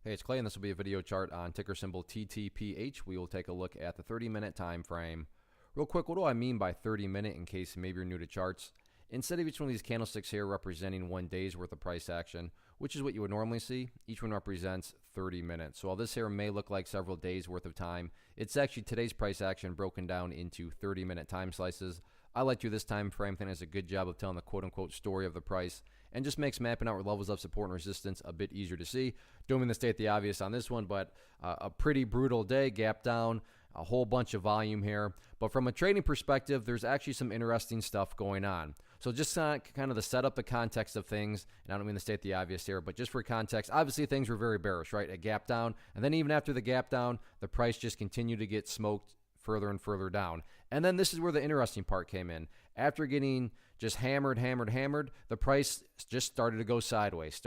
Hey, it's Clay, and this will be a video chart on ticker symbol TTPH. We will take a look at the 30-minute time frame. Real quick, what do I mean by 30-minute in case maybe you're new to charts? Instead of each one of these candlesticks here representing 1 day's worth of price action, which is what you would normally see, each one represents 30 minutes. So while this here may look like several days worth of time, it's actually today's price action broken down into 30-minute time slices. I like to do this time frame. I think it does a good job of telling the quote-unquote story of the price and just makes mapping out levels of support and resistance a bit easier to see. Don't mean to state the obvious on this one, but a pretty brutal day, gap down, a whole bunch of volume here. But from a trading perspective, there's actually some interesting stuff going on. So just kind of to set up the context of things, and I don't mean to state the obvious here, but just for context, obviously things were very bearish, right? A gap down, and then even after the gap down, the price just continued to get smoked further and further down. And then this is where the interesting part came in. After getting just hammered, the price just started to go sideways.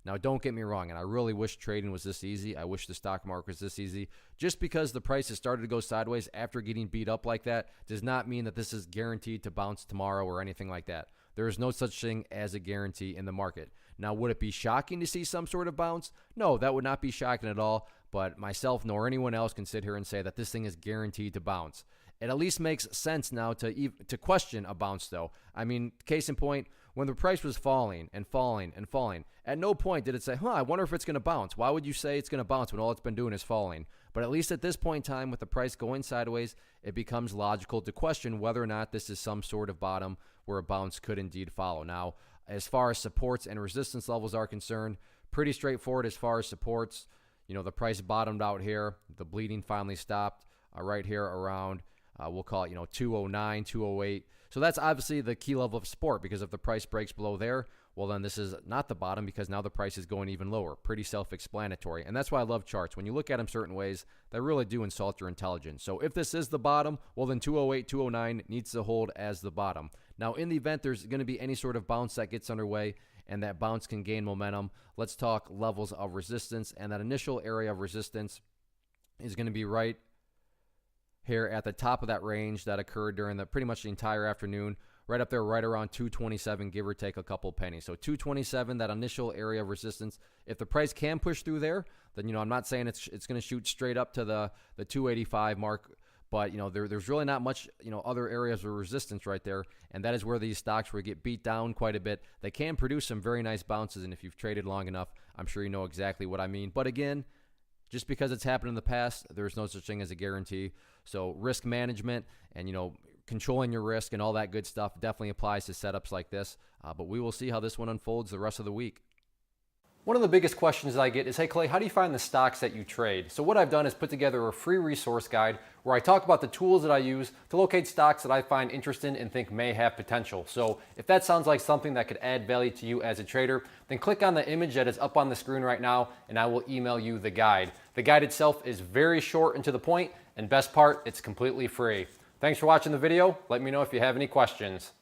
Now, don't get me wrong, and I really wish trading was this easy. I wish the stock market was this easy. Just because the price has started to go sideways after getting beat up like that does not mean that this is guaranteed to bounce tomorrow or anything like that. There is no such thing as a guarantee in the market. Now, would it be shocking to see some sort of bounce? No, that would not be shocking at all, but myself nor anyone else can sit here and say that this thing is guaranteed to bounce. It at least makes sense now to question a bounce, though. I mean, case in point, when the price was falling and falling, at no point did it say, I wonder if it's going to bounce. Why would you say it's going to bounce when all it's been doing is falling? But at least at this point in time, with the price going sideways, it becomes logical to question whether or not this is some sort of bottom where a bounce could indeed follow. Now, as far as supports and resistance levels are concerned, pretty straightforward as far as supports. You know, the price bottomed out here. The bleeding finally stopped right here around, we'll call it, 209, 208. So that's obviously the key level of support, because if the price breaks below there, well, then this is not the bottom, because now the price is going even lower. Pretty self-explanatory. And that's why I love charts. When you look at them certain ways, they really do insult your intelligence. So if this is the bottom, well, then 208, 209 needs to hold as the bottom. Now, in the event there's going to be any sort of bounce that gets underway and that bounce can gain momentum, let's talk levels of resistance. And that initial area of resistance is going to be right here at the top of that range that occurred during pretty much the entire afternoon, right up there, right around 227, give or take a couple pennies. So 227, that initial area of resistance. If the price can push through there, then, I'm not saying it's going to shoot straight up to the 285 mark, but, there's really not much, other areas of resistance right there, and that is where these stocks will get beat down quite a bit. They can produce some very nice bounces, and if you've traded long enough, I'm sure you know exactly what I mean. But again, just because it's happened in the past, there's no such thing as a guarantee. So risk management and, controlling your risk and all that good stuff definitely applies to setups like this. But we will see how this one unfolds the rest of the week. One of the biggest questions I get is, hey Clay, how do you find the stocks that you trade? So what I've done is put together a free resource guide where I talk about the tools that I use to locate stocks that I find interesting and think may have potential. So if that sounds like something that could add value to you as a trader, then click on the image that is up on the screen right now and I will email you the guide. The guide itself is very short and to the point, and best part, it's completely free. Thanks for watching the video. Let me know if you have any questions.